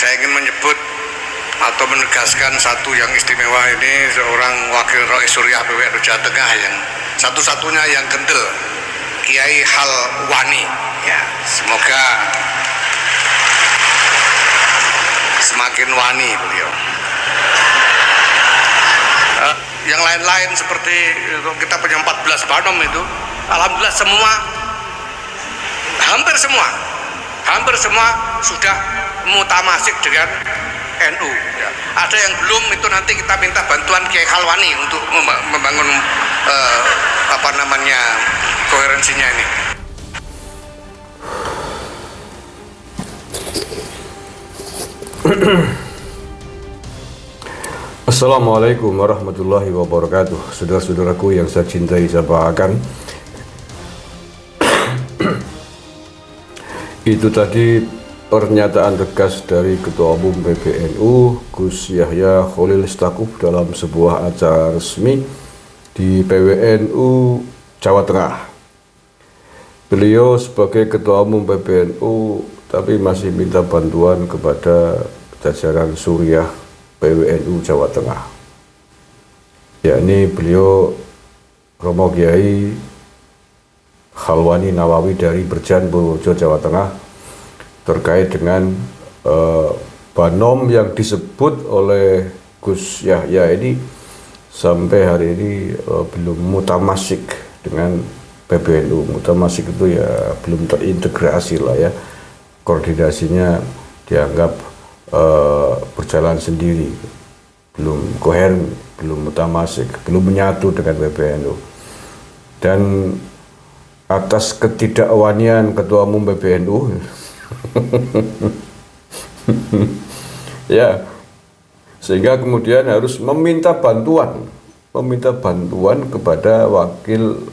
saya ingin menyebut atau menegaskan satu yang istimewa ini, seorang wakil Rois Suriah PWNU Jawa Tengah yang satu-satunya yang kendel, Kiai Halwani. Ya, semoga semakin wani beliau. Yang lain-lain seperti kita punya 14 banom itu, alhamdulillah hampir semua sudah mutamasik dengan NU. Ya. Ada yang belum, itu nanti kita minta bantuan Kiai Halwani untuk membangun koherensinya ini. Assalamualaikum warahmatullahi wabarakatuh. Saudara-saudaraku yang saya cintai, saya banggakan. Itu tadi pernyataan tegas dari Ketua Umum PBNU Gus Yahya Khalil Stakuf dalam sebuah acara resmi di PWNU Jawa Tengah. Beliau sebagai Ketua Umum PBNU tapi masih minta bantuan kepada jajaran Suriah PWNU Jawa Tengah. Yakni beliau Romo Kiai Halwani Nawawi dari Berjan, Purworejo, Jawa Tengah, terkait dengan banom yang disebut oleh Gus Yahya ini sampai hari ini belum mutamasik dengan PBNU. Mutamasik itu ya belum terintegrasi lah ya, koordinasinya dianggap berjalan sendiri, belum koheren, belum mutamasik, belum menyatu dengan PBNU. Dan atas ketidakwanian Ketua Umum PBNU ya, sehingga kemudian harus meminta bantuan kepada wakil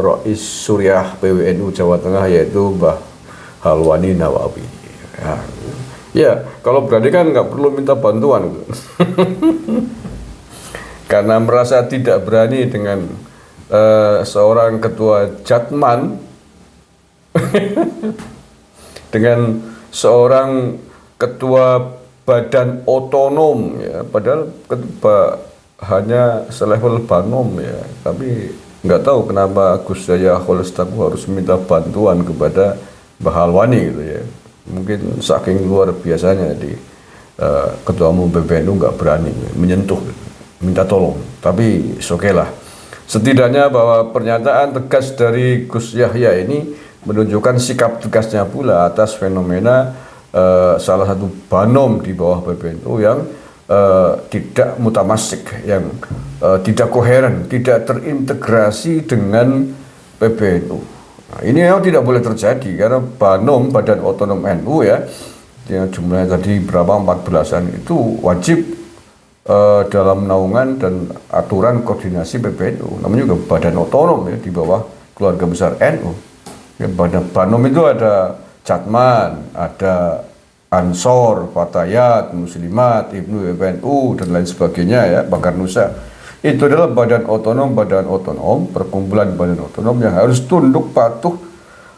Rois Suriah PWNU Jawa Tengah, yaitu Mbah Halwani Nawawi. Ya, kalau berani kan nggak perlu minta bantuan karena merasa tidak berani dengan seorang ketua Jatman dengan seorang ketua badan otonom, ya, padahal hanya selevel banom ya, tapi nggak tahu kenapa Gus Yahya Khalil Stakuf harus minta bantuan kepada Mbah Halwani gitu ya. Mungkin saking luar biasanya di Ketua Umum PBNU nggak berani menyentuh, minta tolong. Tapi oke lah. Setidaknya bahwa pernyataan tegas dari Gus Yahya ini menunjukkan sikap tegasnya pula atas fenomena salah satu banom di bawah PBNU yang tidak mutamasik, yang tidak koheren, tidak terintegrasi dengan PBNU. Nah, ini yang tidak boleh terjadi karena banom Badan Otonom NU ya, yang jumlahnya tadi berapa, 14-an, itu wajib dalam naungan dan aturan koordinasi PBNU. Namanya juga badan otonom ya, di bawah keluarga besar NU. Ya, banom itu ada Jatman, ada Ansor, Fatayat, Muslimat, Ibnu PBNU dan lain sebagainya ya, Bangkar Nusa. Itu adalah badan otonom, perkumpulan badan otonom yang harus tunduk patuh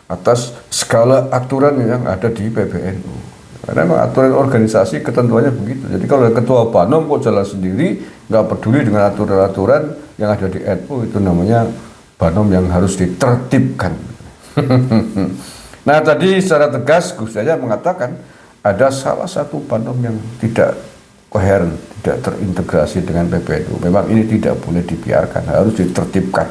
atas segala aturan yang ada di PBNU. Karena memang aturan organisasi ketentuannya begitu. Jadi kalau ketua banom kok jalan sendiri, nggak peduli dengan aturan-aturan yang ada di NU, itu namanya banom yang harus ditertibkan. Nah, tadi secara tegas Gus Yahya mengatakan ada salah satu banom yang tidak koheren, tidak terintegrasi dengan PBNU. Memang ini tidak boleh dibiarkan, harus ditertibkan.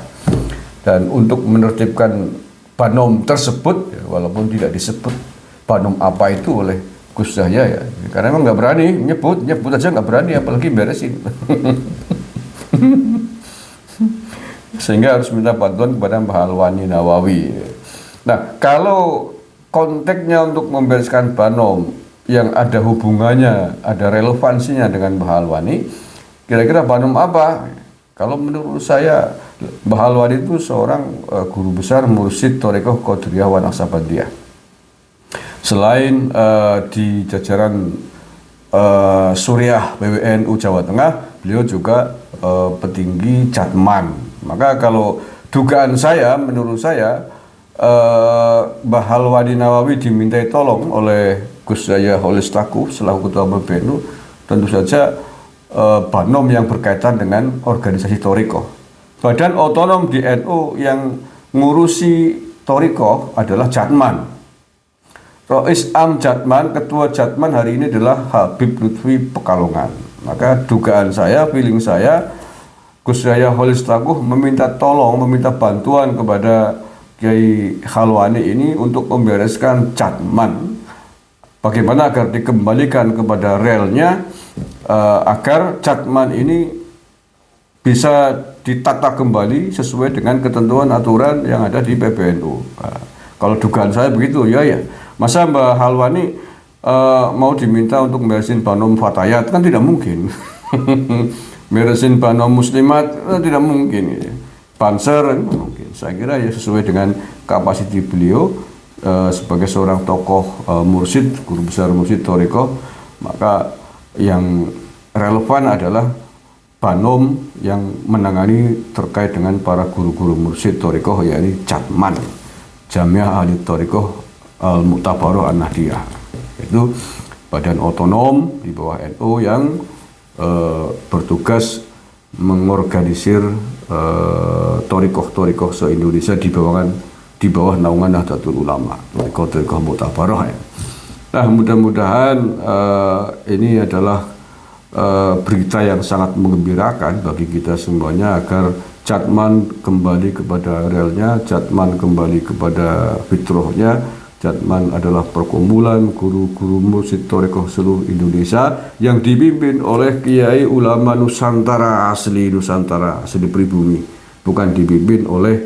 Dan untuk menertibkan banom tersebut, ya, walaupun tidak disebut banom apa itu oleh Gus Yahya ya, karena memang nggak berani nyebut aja nggak berani, apalagi beresin. Sehingga harus minta bantuan kepada Mbah Halwani Nawawi. Nah, kalau konteksnya untuk membereskan banom yang ada hubungannya, ada relevansinya dengan Mbah Halwani, kira-kira banom apa? Kalau menurut saya, Mbah Halwani itu seorang guru besar mursyid Thariqah Qadiriyah wa Naqsabandiyah. Selain di jajaran Suriah PWNU Jawa Tengah, beliau juga petinggi Jatman. Maka kalau dugaan saya, menurut saya, Mbah Halwani Nawawi dimintai tolong oleh Gus Yahya Holil Stakuf selaku Ketua Umum PBNU, tentu saja Banom yang berkaitan dengan organisasi Thoriko. Badan otonom di NU yang ngurusi Thoriko adalah Jatman. Rois Am Jatman, Ketua Jatman hari ini adalah Habib Lutfi Pekalongan. Maka dugaan saya, feeling saya, Gus Yahya Holil Stakuf meminta tolong, meminta bantuan kepada Kiai Khalwani ini untuk membereskan Jatman. Bagaimana agar dikembalikan kepada relnya, agar Jatman ini bisa ditata kembali sesuai dengan ketentuan aturan yang ada di PBNU. Kalau dugaan saya begitu, ya. Masa Mbak Khalwani mau diminta untuk beresin Banom Fatayat, kan tidak mungkin. Beresin Banom Muslimat, tidak mungkin. Banser, mungkin. Saya kira ya sesuai dengan kapasiti beliau sebagai seorang tokoh mursyid, guru besar mursyid Thoriko, maka yang relevan adalah Banom yang menangani terkait dengan para guru-guru mursyid Thoriko, yakni Jatman, Jamiah Ahli Thoriko Al-Mu'tabaroh An-Nahdiyah. Itu badan otonom di bawah NU yang bertugas mengorganisir Thoriko se-Indonesia di bawah naungan Nahdlatul Ulama, Thoriko Mu'tabaroh ya. Nah, mudah-mudahan ini adalah berita yang sangat menggembirakan bagi kita semuanya, agar Jatman kembali kepada relnya, Jatman kembali kepada fitrahnya. Jatman adalah perkumpulan guru-guru mursyid Thoriko seluruh Indonesia yang dipimpin oleh kiai ulama Nusantara asli pribumi, bukan dipimpin oleh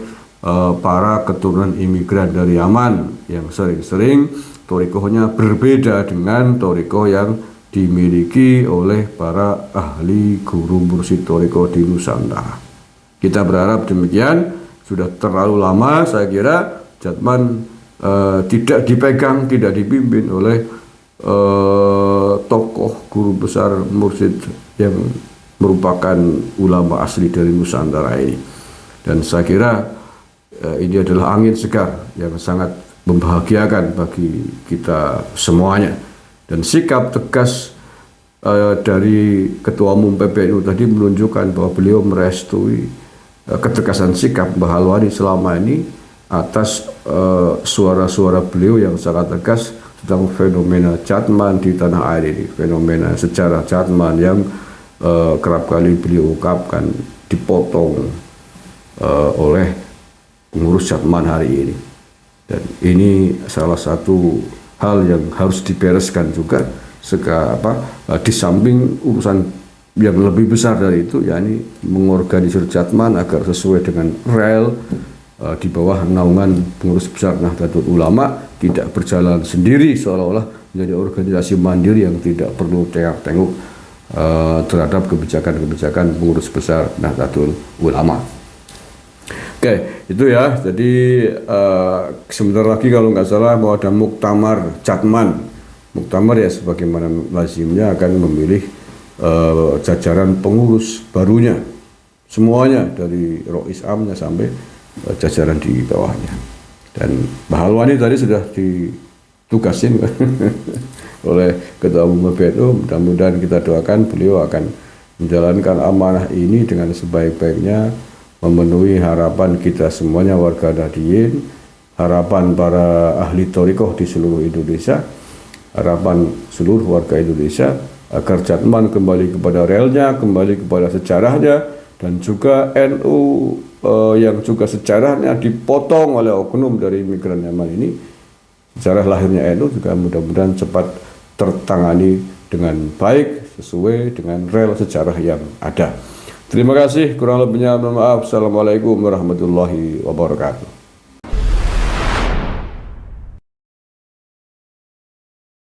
para keturunan imigran dari Yaman yang sering-sering Thorikohnya berbeda dengan Thoriko yang dimiliki oleh para ahli guru mursyid Thoriko di Nusantara. Kita berharap demikian. Sudah terlalu lama saya kira Jatman tidak dipegang, tidak dipimpin oleh tokoh guru besar mursyid yang merupakan ulama asli dari Nusantara ini. Dan saya kira ini adalah angin segar yang sangat membahagiakan bagi kita semuanya. Dan sikap tegas dari Ketua Umum PBNU tadi menunjukkan bahwa beliau merestui ketegasan sikap Mbah Khalwani selama ini atas suara-suara beliau yang sangat tegas tentang fenomena Jatman di tanah air ini, fenomena sejarah Jatman yang kerap kali beliau ungkapkan dipotong oleh pengurus Jatman hari ini. Dan ini salah satu hal yang harus dibereskan juga, di samping urusan yang lebih besar dari itu, yakni mengorganisir Jatman agar sesuai dengan rel di bawah naungan pengurus besar Nahdlatul Ulama, tidak berjalan sendiri seolah-olah menjadi organisasi mandiri yang tidak perlu tengok-tengok terhadap kebijakan-kebijakan pengurus besar Nahdlatul Ulama. Oke, itu ya. Jadi sebentar lagi kalau nggak salah mau ada muktamar Jatman. Muktamar ya sebagaimana lazimnya akan memilih jajaran pengurus barunya, semuanya dari Rois Amnya sampai jajaran di bawahnya. Dan Mbah Khalwani tadi sudah ditugasin oleh Ketua Umum PBNU. Mudah-mudahan kita doakan beliau akan menjalankan amanah ini dengan sebaik-baiknya, memenuhi harapan kita semuanya warga Nahdliyin, harapan para ahli Thoriko di seluruh Indonesia, harapan seluruh warga Indonesia agar Jatman kembali kepada relnya, kembali kepada sejarahnya, dan juga NU yang juga sejarahnya dipotong oleh oknum dari imigran Yaman ini. Sejarah lahirnya NU juga mudah-mudahan cepat tertangani dengan baik sesuai dengan rel sejarah yang ada. Terima kasih, kurang lebihnya mohon maaf. Assalamualaikum warahmatullahi wabarakatuh.